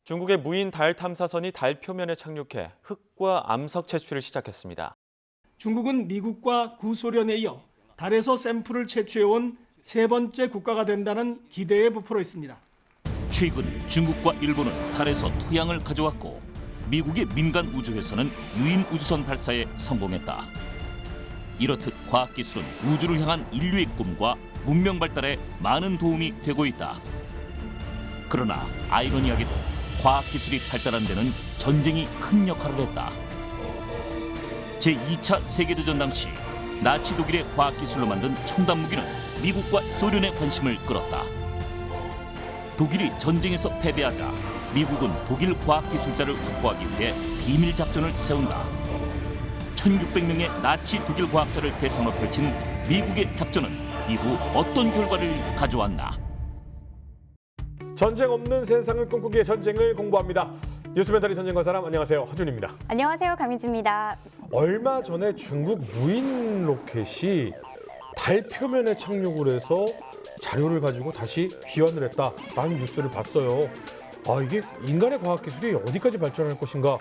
중국의 무인 달 탐사선이 달 표면에 착륙해 흙과 암석 채취를 시작했습니다. 중국은 미국과 구소련에 이어 달에서 샘플을 채취해온 세 번째 국가가 된다는 기대에 부풀어 있습니다. 최근 중국과 일본은 달에서 토양을 가져왔고 미국의 민간 우주회사는 유인 우주선 발사에 성공했다. 이렇듯 과학기술은 우주를 향한 인류의 꿈과 문명 발달에 많은 도움이 되고 있다. 그러나 아이러니하게도 과학기술이 발달한 데는 전쟁이 큰 역할을 했다. 제2차 세계대전 당시 나치 독일의 과학기술로 만든 첨단 무기는 미국과 소련의 관심을 끌었다. 독일이 전쟁에서 패배하자 미국은 독일 과학기술자를 확보하기 위해 비밀 작전을 세운다. 1600명의 나치 독일 과학자를 대상으로 펼친 미국의 작전은 이후 어떤 결과를 가져왔나? 전쟁 없는 세상을 꿈꾸기에 전쟁을 공부합니다. 뉴스멘터리 전쟁과 사람, 안녕하세요. 허준입니다. 안녕하세요. 강민지입니다. 얼마 전에 중국 무인 로켓이 달 표면에 착륙을 해서 자료를 가지고 다시 귀환을 했다라는 뉴스를 봤어요. 이게 인간의 과학기술이 어디까지 발전할 것인가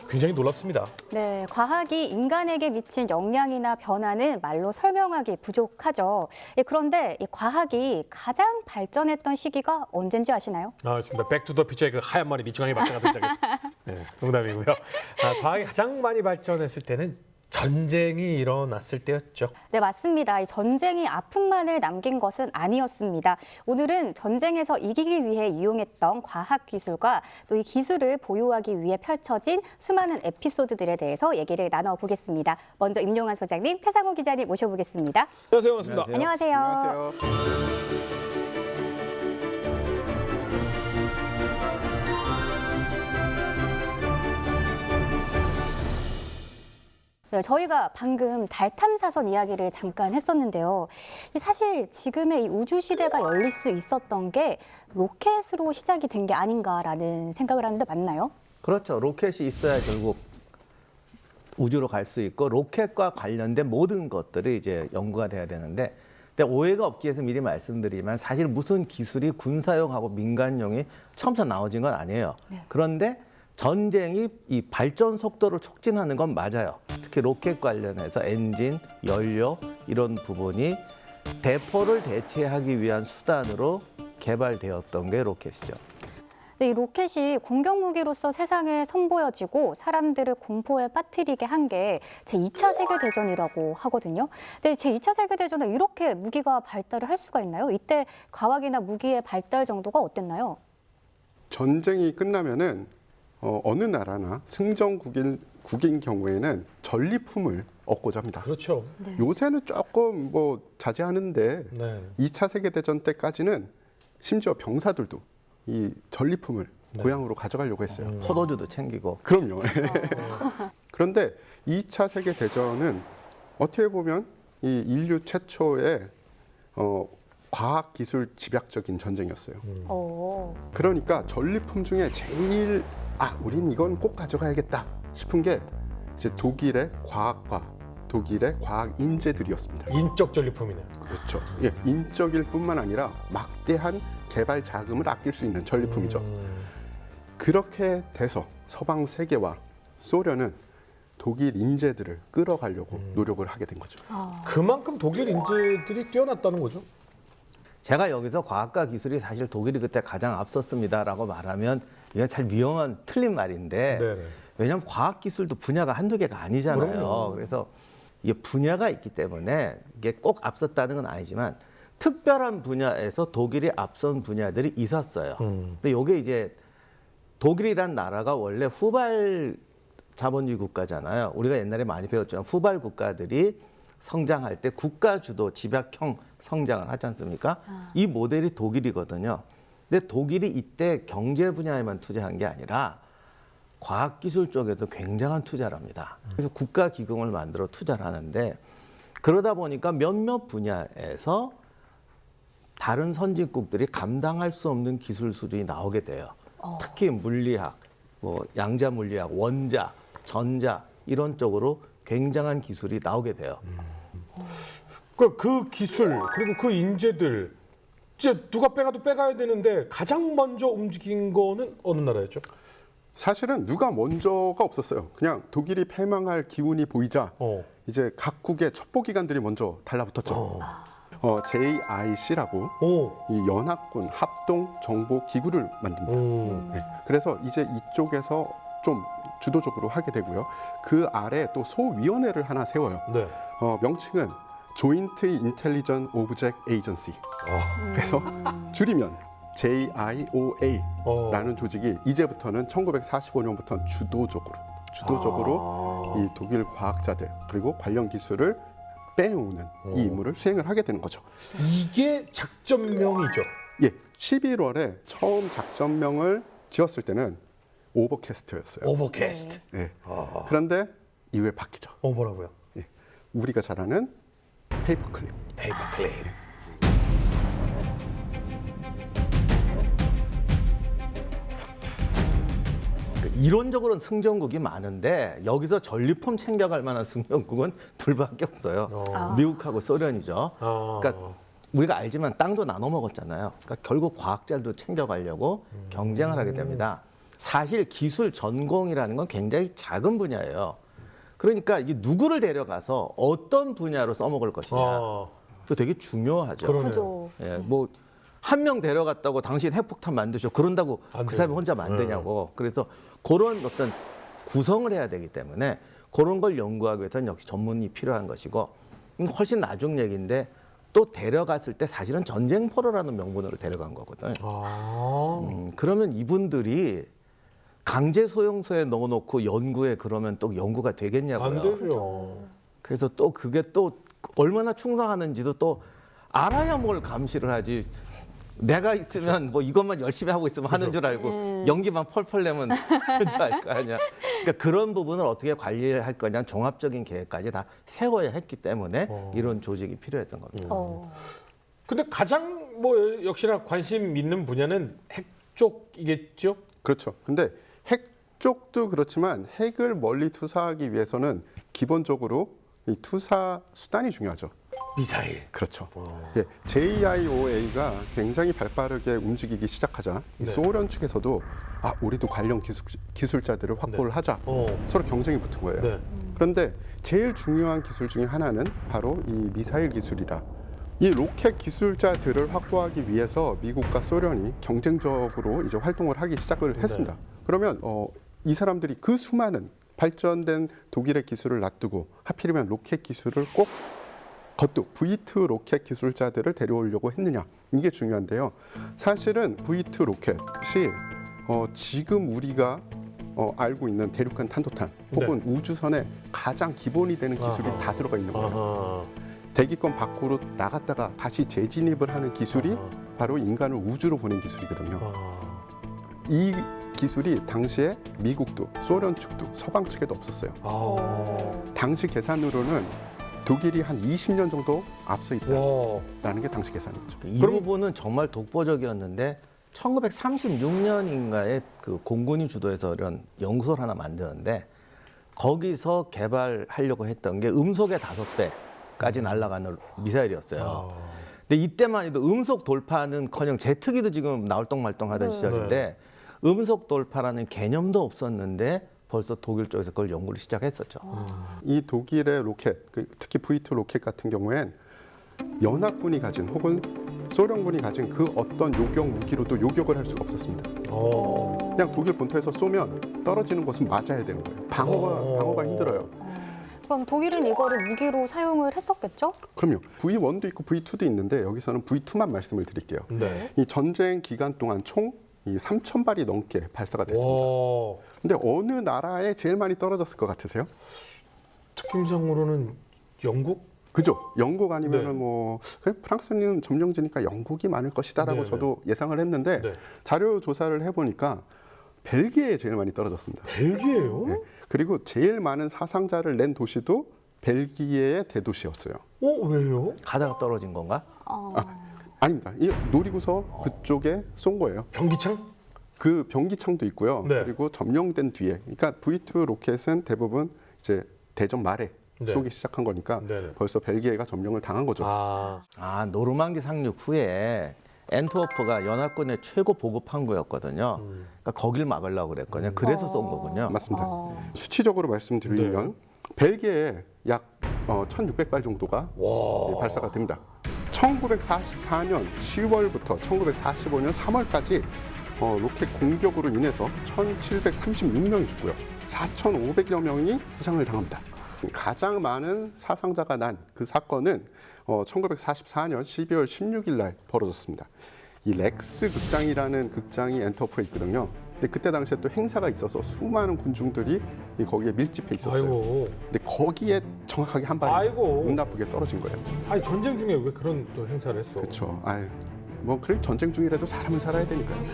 굉장히 놀랍습니다. 네, 과학이 인간에게 미친 영향이나 변화는 말로 설명하기 부족하죠. 그런데 이 과학이 가장 발전했던 시기가 언젠지 아시나요? 맞습니다. 백투더피처의 그 하얀 머리 미충한이 발전가 등장했습니다. 네, 농담이고요. 과학이 가장 많이 발전했을 때는 전쟁이 일어났을 때였죠. 네, 맞습니다. 이 전쟁이 아픔만을 남긴 것은 아니었습니다. 오늘은 전쟁에서 이기기 위해 이용했던 과학기술과 또 이 기술을 보유하기 위해 펼쳐진 수많은 에피소드들에 대해서 얘기를 나눠보겠습니다. 먼저 임용환 소장님, 태상호 기자님 모셔보겠습니다. 안녕하세요. 반갑습니다. 안녕하세요. 네, 저희가 방금 달 탐사선 이야기를 잠깐 했었는데요. 사실 지금의 이 우주 시대가 열릴 수 있었던 게 로켓으로 시작이 된 게 아닌가라는 생각을 하는데 맞나요? 그렇죠. 로켓이 있어야 결국 우주로 갈 수 있고 로켓과 관련된 모든 것들이 이제 연구가 돼야 되는데 근데 오해가 없기 위해서 미리 말씀드리면 사실 무슨 기술이 군사용하고 민간용이 처음부터 나오진 건 아니에요. 네. 그런데 전쟁이 이 발전 속도를 촉진하는 건 맞아요. 특히 로켓 관련해서 엔진, 연료 이런 부분이 대포를 대체하기 위한 수단으로 개발되었던 게 로켓이죠. 네, 이 로켓이 공격 무기로서 세상에 선보여지고 사람들을 공포에 빠뜨리게 한 게 제2차 세계대전이라고 하거든요. 근데 제2차 세계대전에 이렇게 무기가 발달을 할 수가 있나요? 이때 과학이나 무기의 발달 정도가 어땠나요? 전쟁이 끝나면은 어느 나라나 승전국인 경우에는 전리품을 얻고자 합니다. 그렇죠. 네. 요새는 조금 자제하는데 네. 2차 세계대전 때까지는 심지어 병사들도 이 전리품을 고향으로 가져가려고 했어요. 포도주도 챙기고. 그럼요. 그런데 2차 세계대전은 어떻게 보면 이 인류 최초의 과학기술 집약적인 전쟁이었어요. 그러니까 전리품 중에 제일 우린 이건 꼭 가져가야겠다 싶은 게 이제 독일의 과학과 독일의 과학 인재들이었습니다. 인적 전리품이네요. 그렇죠. 예, 인적일 뿐만 아니라 막대한 개발 자금을 아낄 수 있는 전리품이죠. 그렇게 돼서 서방 세계와 소련은 독일 인재들을 끌어가려고 노력을 하게 된 거죠. 그만큼 독일 인재들이 뛰어났다는 거죠. 제가 여기서 과학과 기술이 사실 독일이 그때 가장 앞섰습니다라고 말하면 이게 잘 위험한 틀린 말인데 네네. 왜냐하면 과학기술도 분야가 한두 개가 아니잖아요. 그럼요. 그래서 이게 분야가 있기 때문에 이게 꼭 앞섰다는 건 아니지만 특별한 분야에서 독일이 앞선 분야들이 있었어요. 근데 이게 이제 독일이란 나라가 원래 후발 자본주의 국가잖아요. 우리가 옛날에 많이 배웠지만 후발 국가들이 성장할 때 국가 주도 집약형 성장을 하지 않습니까? 이 모델이 독일이거든요. 근데 독일이 이때 경제 분야에만 투자한 게 아니라 과학기술 쪽에도 굉장한 투자를 합니다. 그래서 국가 기금을 만들어 투자를 하는데 그러다 보니까 몇몇 분야에서 다른 선진국들이 감당할 수 없는 기술 수준이 나오게 돼요. 특히 물리학, 양자 물리학, 원자, 전자 이런 쪽으로 굉장한 기술이 나오게 돼요. 그 기술 그리고 그 인재들 이제 누가 빼가도 빼가야 되는데 가장 먼저 움직인 거는 어느 나라였죠? 사실은 누가 먼저가 없었어요. 그냥 독일이 패망할 기운이 보이자 이제 각국의 첩보기관들이 먼저 달라붙었죠. JIC라고 이 연합군 합동 정보 기구를 만듭니다. 네. 그래서 이제 이쪽에서 좀 주도적으로 하게 되고요. 그 아래 또 소위원회를 하나 세워요. 네. 명칭은 조인트 인텔리전 오브젝 에이전시. 그래서 줄이면 JIOA라는 조직이 이제부터는 1945년부터 주도적으로 이 독일 과학자들 그리고 관련 기술을 빼놓는 이 임무를 수행을 하게 되는 거죠. 이게 작전명이죠. 예, 11월에 처음 작전명을 지었을 때는 오버캐스트였어요. 오버캐스트. 예. 그런데 이후에 바뀌죠. 뭐라고요? 예, 우리가 잘 아는 페이퍼클립. 페이퍼클립. 이론적으로는 승전국이 많은데 여기서 전리품 챙겨갈 만한 승전국은 둘밖에 없어요. 미국하고 소련이죠. 그러니까 우리가 알지만 땅도 나눠 먹었잖아요. 그러니까 결국 과학자들도 챙겨가려고 경쟁을 하게 됩니다. 사실 기술 전공이라는 건 굉장히 작은 분야예요. 그러니까 이게 누구를 데려가서 어떤 분야로 써먹을 것이냐. 또 되게 중요하죠. 그죠. 예, 뭐 한 명 데려갔다고 당신 핵폭탄 만드셔 그런다고 그 사람이 혼자 만드냐고. 그래서 그런 어떤 구성을 해야 되기 때문에 그런 걸 연구하기 위해서는 역시 전문이 필요한 것이고 훨씬 나중 얘기인데 또 데려갔을 때 사실은 전쟁 포로라는 명분으로 데려간 거거든. 그러면 이분들이 강제 소용소에 넣어놓고 연구에 그러면 또 연구가 되겠냐고요. 안 되죠. 그래서 또 그게 또 얼마나 충성하는지도 또 알아야 뭘 감시를 하지. 내가 있으면 뭐 이것만 열심히 하고 있으면 하는 줄 알고 연기만 펄펄 내면 하는 줄 알 거 아니야. 그러니까 그런 부분을 어떻게 관리할 거냐 종합적인 계획까지 다 세워야 했기 때문에 이런 조직이 필요했던 겁니다. 근데 가장 뭐 역시나 관심 있는 분야는 핵 쪽이겠죠? 그렇죠. 근데 핵 쪽도 그렇지만 핵을 멀리 투사하기 위해서는 기본적으로 이 투사 수단이 중요하죠. 미사일. 그렇죠. 예, JIOA가 굉장히 발빠르게 움직이기 시작하자 이 소련 측에서도 우리도 관련 기술자들을 확보를 하자 서로 경쟁이 붙은 거예요. 네. 그런데 제일 중요한 기술 중에 하나는 바로 이 미사일 기술이다. 이 로켓 기술자들을 확보하기 위해서 미국과 소련이 경쟁적으로 이제 활동을 하기 시작을 했습니다. 그러면 이 사람들이 그 수많은 발전된 독일의 기술을 놔두고 하필이면 로켓 기술을 꼭 겉도 V2 로켓 기술자들을 데려오려고 했느냐 이게 중요한데요. 사실은 V2 로켓이 지금 우리가 알고 있는 대륙간 탄도탄 혹은 우주선의 가장 기본이 되는 기술이 다 들어가 있는 거예요. 대기권 밖으로 나갔다가 다시 재진입을 하는 기술이 바로 인간을 우주로 보낸 기술이거든요. 이 기술이 당시에 미국도 소련 측도 서방 측에도 없었어요. 당시 계산으로는 독일이 한 20년 정도 앞서 있다라는 게 당시 계산이었죠. 이 부분은 정말 독보적이었는데 1936년인가에 그 공군이 주도해서 이런 연구소를 하나 만드는데 거기서 개발하려고 했던 게 음속의 5배까지 날아가는 미사일이었어요. 근데 이때만 해도 음속 돌파는커녕 제트기도 지금 나올똥말똥하던 시절인데 음속 돌파라는 개념도 없었는데 벌써 독일 쪽에서 그걸 연구를 시작했었죠. 이 독일의 로켓, 특히 V2 로켓 같은 경우엔 연합군이 가진 혹은 소련군이 가진 그 어떤 요격 무기로도 요격을 할 수가 없었습니다. 그냥 독일 본토에서 쏘면 떨어지는 곳은 맞아야 되는 거예요. 방어가 힘들어요. 그럼 독일은 이거를 무기로 사용을 했었겠죠? 그럼요. V1도 있고 V2도 있는데 여기서는 V2만 말씀을 드릴게요. 이 전쟁 기간 동안 총 3,000발이 넘게 발사가 됐습니다. 근데 어느 나라에 제일 많이 떨어졌을 것 같으세요? 특kim상으로는 영국? 그죠. 영국 아니면은 뭐 프랑스는 점령지니까 영국이 많을 것이다라고 저도 예상을 했는데 자료 조사를 해보니까 벨기에에 제일 많이 떨어졌습니다. 벨기에요? 네. 그리고 제일 많은 사상자를 낸 도시도 벨기에의 대도시였어요. 왜요? 가다가 떨어진 건가? 아닙니다. 이 놀이구서 그쪽에 쏜 거예요. 변기창? 그 변기창도 있고요. 그리고 점령된 뒤에, 그러니까 V2 로켓은 대부분 이제 대전 말에 쏘기 시작한 거니까 벌써 벨기에가 점령을 당한 거죠. 노르망디 상륙 후에 엔트워프가 연합군의 최고 보급 항구였거든요. 그러니까 거길 막으려고 그랬거든요. 그래서 쏜 거군요. 맞습니다. 수치적으로 말씀드리면 벨기에에 약 1,600발 정도가 발사가 됩니다. 1944년 10월부터 1945년 3월까지 로켓 공격으로 인해서 1,736명이 죽고요. 4,500여 명이 부상을 당합니다. 가장 많은 사상자가 난 그 사건은 1944년 12월 16일 날 벌어졌습니다. 이 렉스 극장이라는 극장이 엔터프에 있거든요. 근데 그때 당시에 또 행사가 있어서 수많은 군중들이 거기에 밀집해 있었어요. 아이고. 근데 거기에 정확하게 한 발이 아이고. 운 나쁘게 떨어진 거예요. 아니 전쟁 중에 왜 그런 또 행사를 했어? 그렇죠. 뭐 그래 전쟁 중이라도 사람은 살아야 되니까요.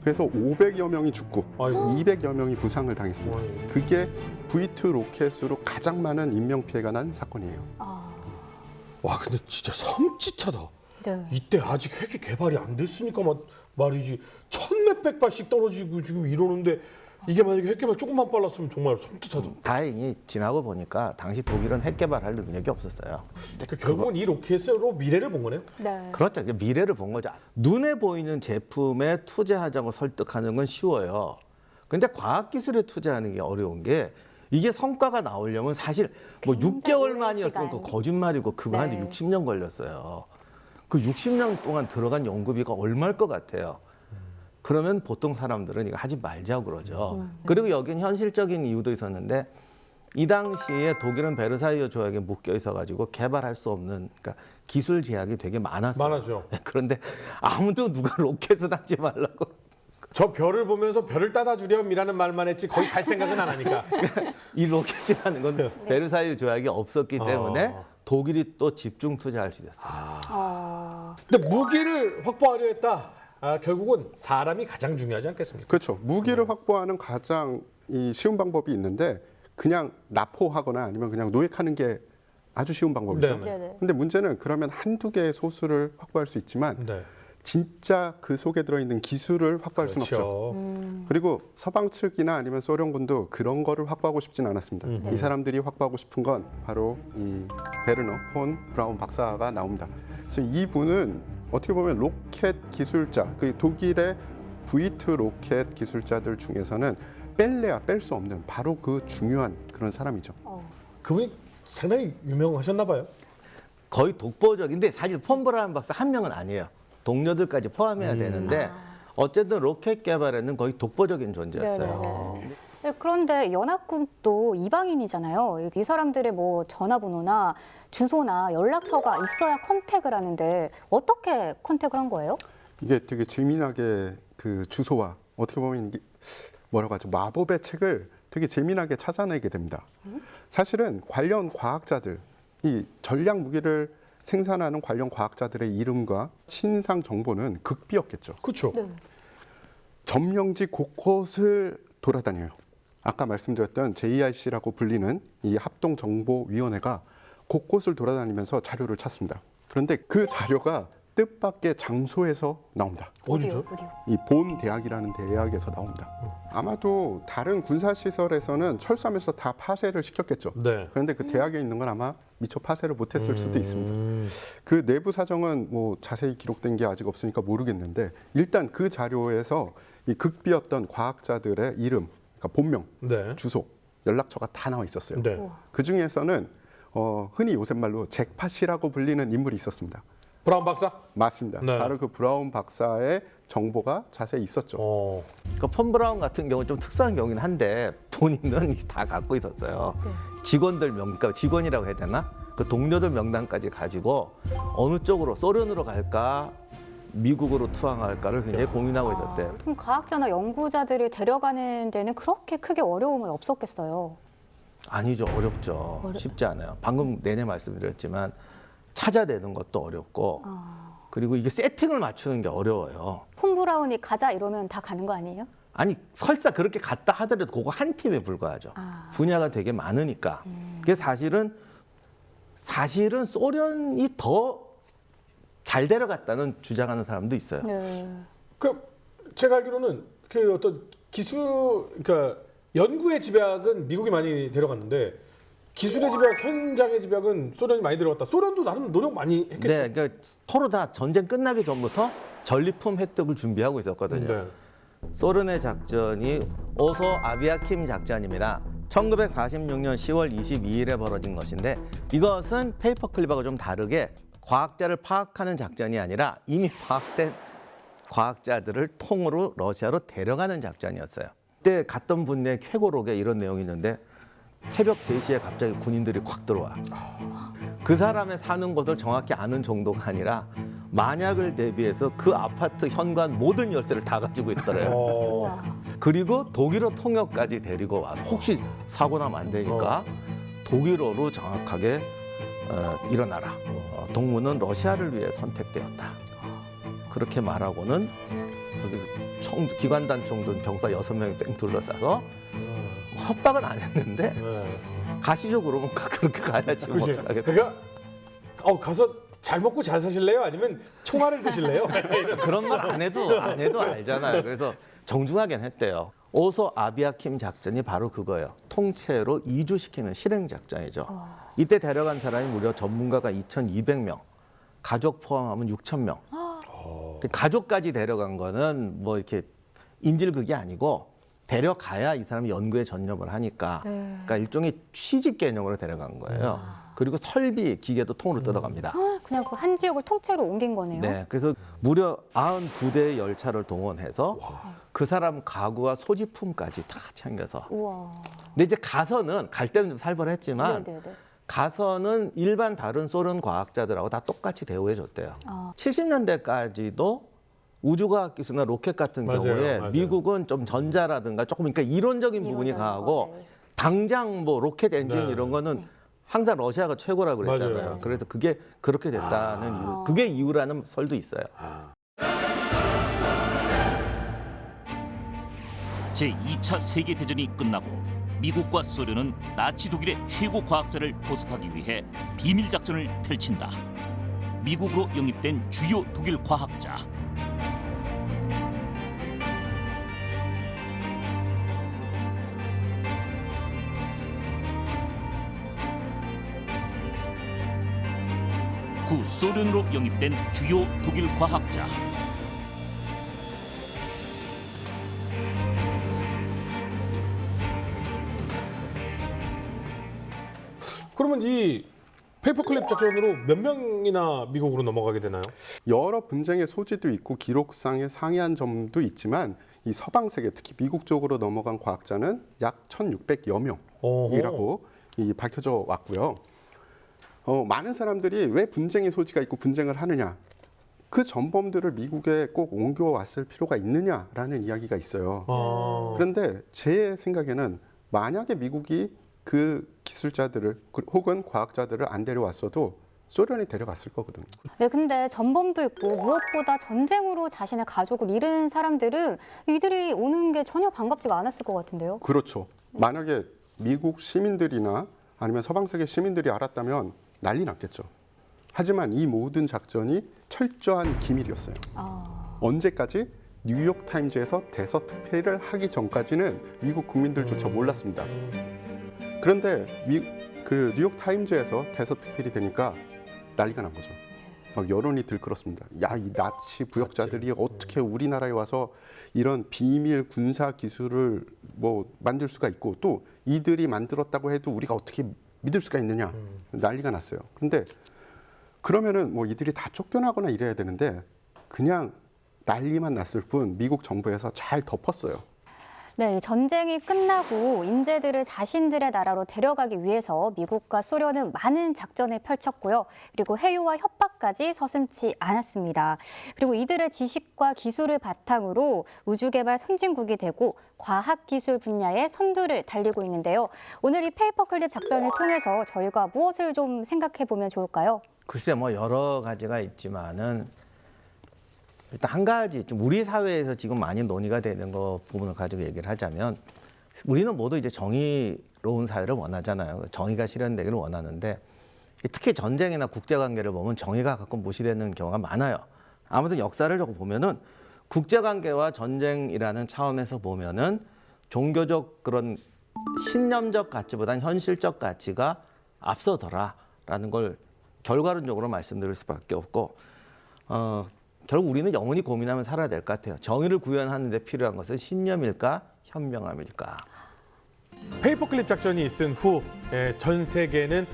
그래서 500여 명이 죽고 아이고. 200여 명이 부상을 당했습니다. 아이고. 그게 V2 로켓으로 가장 많은 인명 피해가 난 사건이에요. 와 근데 진짜 섬찟하다. 네. 이때 아직 핵이 개발이 안 됐으니까 말이지 1,몇백 발씩 떨어지고 지금 이러는데 이게 만약에 핵 개발 조금만 빨랐으면 정말 섬찟하다. 다행히 지나고 보니까 당시 독일은 핵 개발할 능력이 없었어요. 그러니까 결국은 이 로켓으로 미래를 본 거네요. 네. 그렇죠. 미래를 본 거죠. 눈에 보이는 제품에 투자하자고 설득하는 건 쉬워요. 근데 과학기술에 투자하는 게 어려운 게 이게 성과가 나오려면 사실 뭐 굉장히 6개월 오랜 만이었으면 시간. 그 거짓말이고 그거 하는데 네. 60년 걸렸어요. 그 60년 동안 들어간 연구비가 얼마일 것 같아요. 그러면 보통 사람들은 이거 하지 말자고 그러죠. 그리고 여긴 현실적인 이유도 있었는데 이 당시에 독일은 베르사유 조약에 묶여 있어가지고 개발할 수 없는 그러니까 기술 제약이 되게 많았어요. 많았죠. 그런데 아무도 누가 로켓을 하지 말라고. 저 별을 보면서 별을 따다 주렴이라는 말만 했지 거기 갈 생각은 안 하니까. 이 로켓이라는 건 베르사유 조약이 없었기 때문에 독일이 또 집중 투자할 수 있었어요. 근데 무기를 확보하려 했다. 결국은 사람이 가장 중요하지 않겠습니까? 그렇죠. 무기를 확보하는 가장 쉬운 방법이 있는데 그냥 납포하거나 아니면 그냥 노획하는 게 아주 쉬운 방법이죠. 네. 네네. 근데 문제는 그러면 한두 개의 소수를 확보할 수 있지만 네. 진짜 그 속에 들어있는 기술을 확보할 수는 없죠. 그렇죠. 그리고 서방 측이나 아니면 소련군도 그런 거를 확보하고 싶진 않았습니다. 이 사람들이 확보하고 싶은 건 바로 이 베르너 폰 브라운 박사가 나옵니다. 그래서 이분은 어떻게 보면 로켓 기술자, 그 독일의 V2 로켓 기술자들 중에서는 뺄래야 뺄 수 없는 바로 그 중요한 그런 사람이죠. 그분이 상당히 유명하셨나 봐요. 거의 독보적인데 사실 폰 브라운 박사 한 명은 아니에요. 동료들까지 포함해야 되는데 어쨌든 로켓 개발에는 거의 독보적인 존재였어요. 네네네. 네, 그런데 연합국도 이방인이잖아요. 이 사람들의 뭐 전화번호나 주소나 연락처가 있어야 컨택을 하는데 어떻게 컨택을 한 거예요? 이게 되게 재미나게 그 주소와 어떻게 보면 이게 뭐라고 하죠? 마법의 책을 되게 재미나게 찾아내게 됩니다. 사실은 관련 과학자들, 이 전략 무기를 생산하는 관련 과학자들의 이름과 신상 정보는 극비였겠죠. 그렇죠. 네. 점령지 곳곳을 돌아다녀요. 아까 말씀드렸던 JIC라고 불리는 이 합동정보위원회가 곳곳을 돌아다니면서 자료를 찾습니다. 그런데 그 자료가 뜻밖의 장소에서 나옵니다. 어디서? 어디요? 이 본 대학이라는 대학에서 나옵니다. 아마도 다른 군사 시설에서는 철수하면서 다 파쇄를 시켰겠죠. 네. 그런데 그 대학에 있는 건 아마 미처 파쇄를 못했을 수도 있습니다. 그 내부 사정은 뭐 자세히 기록된 게 아직 없으니까 모르겠는데 일단 그 자료에서 이 극비였던 과학자들의 이름, 그러니까 본명, 네. 주소, 연락처가 다 나와 있었어요. 네. 그 중에서는 흔히 요새 말로 잭팟이라고 불리는 인물이 있었습니다. 브라운 박사? 맞습니다. 네. 바로 그 브라운 박사의 정보가 자세히 있었죠. 그러니까 폰 브라운 같은 경우는 좀 특수한 경우긴 한데 본인은 다 갖고 있었어요. 직원들 그러니까 직원이라고 해야 되나? 그 동료들 명단까지 가지고 어느 쪽으로 소련으로 갈까? 미국으로 투항할까를 굉장히 고민하고 있었대요. 그럼 과학자나 연구자들을 데려가는 데는 그렇게 크게 어려움은 없었겠어요. 아니죠. 어렵죠. 쉽지 않아요. 방금 내내 말씀드렸지만 찾아내는 것도 어렵고 그리고 이게 세팅을 맞추는 게 어려워요. 폰 브라운이 가자 이러면 다 가는 거 아니에요? 아니 설사 그렇게 갔다 하더라도 그거 한 팀에 불과하죠. 분야가 되게 많으니까. 그게 사실은 소련이 더 잘 데려갔다는 주장하는 사람도 있어요. 네. 그 제가 알기로는 그 어떤 기술, 그러니까 연구의 집약은 미국이 많이 데려갔는데 기술의 집약, 현장의 집약은 소련이 많이 들어갔다. 소련도 나름 노력 많이 했겠죠. 네, 그러니까 서로 다 전쟁 끝나기 전부터 전리품 획득을 준비하고 있었거든요. 네. 소련의 작전이 오소 아비아킴 작전입니다. 1946년 10월 22일에 벌어진 것인데 이것은 페이퍼클립하고 좀 다르게 과학자를 파악하는 작전이 아니라 이미 파악된 과학자들을 통으로 러시아로 데려가는 작전이었어요. 그때 갔던 분의 회고록에 이런 내용이 있는데 새벽 3시에 갑자기 군인들이 콱 들어와. 그 사람의 사는 곳을 정확히 아는 정도가 아니라 만약을 대비해서 그 아파트 현관 모든 열쇠를 다 가지고 있더래요. 그리고 독일어 통역까지 데리고 와서 혹시 사고 나면 안 되니까 독일어로 정확하게 일어나라. 동무는 러시아를 위해 선택되었다. 그렇게 말하고는 기관단총 든 병사 6명이 뺑 둘러싸서 협박은 안 했는데 가시죠 그러면 그렇게 가야지 뭐 그치? 어떡하겠어. 그러니까 가서 잘 먹고 잘 사실래요? 아니면 총알을 드실래요? 그런 말 안 해도 알잖아요. 그래서 정중하게 했대요. 오소 아비아킴 작전이 바로 그거예요. 통째로 이주시키는 실행 작전이죠. 이때 데려간 사람이 무려 전문가가 2,200명, 가족 포함하면 6,000명. 가족까지 데려간 거는 뭐 이렇게 인질극이 아니고 데려가야 이 사람이 연구에 전념을 하니까 그러니까 일종의 취직 개념으로 데려간 거예요. 그리고 설비, 기계도 통으로 뜯어갑니다. 그냥 그 한 지역을 통째로 옮긴 거네요. 네, 그래서 무려 92대의 열차를 동원해서 그 사람 가구와 소지품까지 다 챙겨서. 우와. 근데 이제 가서는 갈 때는 좀 살벌했지만 네네네. 가서는 일반 다른 소련 과학자들하고 다 똑같이 대우해 줬대요. 70년대까지도 우주과학 기술이나 로켓 같은 맞아요, 경우에 맞아요. 미국은 좀 전자라든가 조금 그러니까 이론적인 부분이 이론적인 강하고 거, 네. 당장 뭐 로켓 엔진 네. 이런 거는 항상 러시아가 최고라고 그랬잖아요. 맞아요. 그래서 그게 그렇게 됐다는 이유, 그게 이유라는 설도 있어요. 제2차 세계대전이 끝나고 미국과 소련은 나치 독일의 최고 과학자를 포섭하기 위해 비밀 작전을 펼친다. 미국으로 영입된 주요 독일 과학자. 구소련으로 영입된 주요 독일 과학자. 그러면 이 페이퍼클립 작전으로 몇 명이나 미국으로 넘어가게 되나요? 여러 분쟁의 소지도 있고 기록상의 상이한 점도 있지만 이 서방 세계 특히 미국 쪽으로 넘어간 과학자는 약 1,600여 명이라고 밝혀져 왔고요. 많은 사람들이 왜 분쟁의 소지가 있고 분쟁을 하느냐, 그 전범들을 미국에 꼭 옮겨왔을 필요가 있느냐라는 이야기가 있어요. 그런데 제 생각에는 만약에 미국이 그 기술자들을 혹은 과학자들을 안 데려왔어도 소련이 데려갔을 거거든요. 네, 근데 전범도 있고 무엇보다 전쟁으로 자신의 가족을 잃은 사람들은 이들이 오는 게 전혀 반갑지가 않았을 것 같은데요. 그렇죠. 만약에 미국 시민들이나 아니면 서방 세계 시민들이 알았다면 난리 났겠죠. 하지만 이 모든 작전이 철저한 기밀이었어요. 언제까지? 뉴욕 타임즈에서 대서특필을 하기 전까지는 미국 국민들조차 몰랐습니다. 그런데 그 뉴욕 타임즈에서 대서특필이 되니까 난리가 난 거죠. 막 여론이 들끓었습니다. 야, 이 나치 부역자들이 어떻게 우리나라에 와서 이런 비밀 군사 기술을 뭐 만들 수가 있고 또 이들이 만들었다고 해도 우리가 어떻게 믿을 수가 있느냐, 난리가 났어요. 그런데 그러면은 뭐 이들이 다 쫓겨나거나 이래야 되는데 그냥 난리만 났을 뿐 미국 정부에서 잘 덮었어요. 네, 전쟁이 끝나고 인재들을 자신들의 나라로 데려가기 위해서 미국과 소련은 많은 작전을 펼쳤고요. 그리고 회유와 협박까지 서슴지 않았습니다. 그리고 이들의 지식과 기술을 바탕으로 우주개발 선진국이 되고 과학기술 분야의 선두를 달리고 있는데요. 오늘 이 페이퍼클립 작전을 통해서 저희가 무엇을 좀 생각해 보면 좋을까요? 글쎄 뭐 여러 가지가 있지만은 일단 한 가지 좀 우리 사회에서 지금 많이 논의가 되는 거 부분을 가지고 얘기를 하자면 우리는 모두 이제 정의로운 사회를 원하잖아요. 정의가 실현되기를 원하는데 특히 전쟁이나 국제관계를 보면 정의가 가끔 무시되는 경우가 많아요. 아무튼 역사를 조금 보면은 국제관계와 전쟁이라는 차원에서 보면은 종교적 그런 신념적 가치보다는 현실적 가치가 앞서더라라는 걸 결과론적으로 말씀드릴 수밖에 없고 결국 우리는 영원히 고민하면서 살아야 될 것 같아요. 정의를 구현하는 데 필요한 것은 신념일까 현명함일까. 페이퍼클립 작전이 있은 후 전 세계는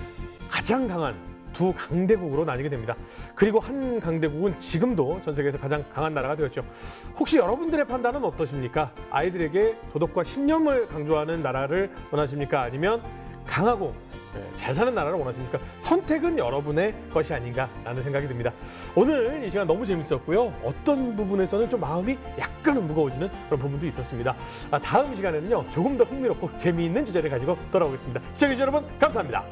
가장 강한 두 강대국으로 나뉘게 됩니다. 그리고 한 강대국은 지금도 전 세계에서 가장 강한 나라가 되었죠. 혹시 여러분들의 판단은 어떠십니까? 아이들에게 도덕과 신념을 강조하는 나라를 원하십니까? 아니면 강하고 잘 사는 나라를 원하십니까? 선택은 여러분의 것이 아닌가라는 생각이 듭니다. 오늘 이 시간 너무 재밌었고요. 어떤 부분에서는 좀 마음이 약간은 무거워지는 그런 부분도 있었습니다. 다음 시간에는요, 조금 더 흥미롭고 재미있는 주제를 가지고 돌아오겠습니다. 시청해주신 여러분 감사합니다.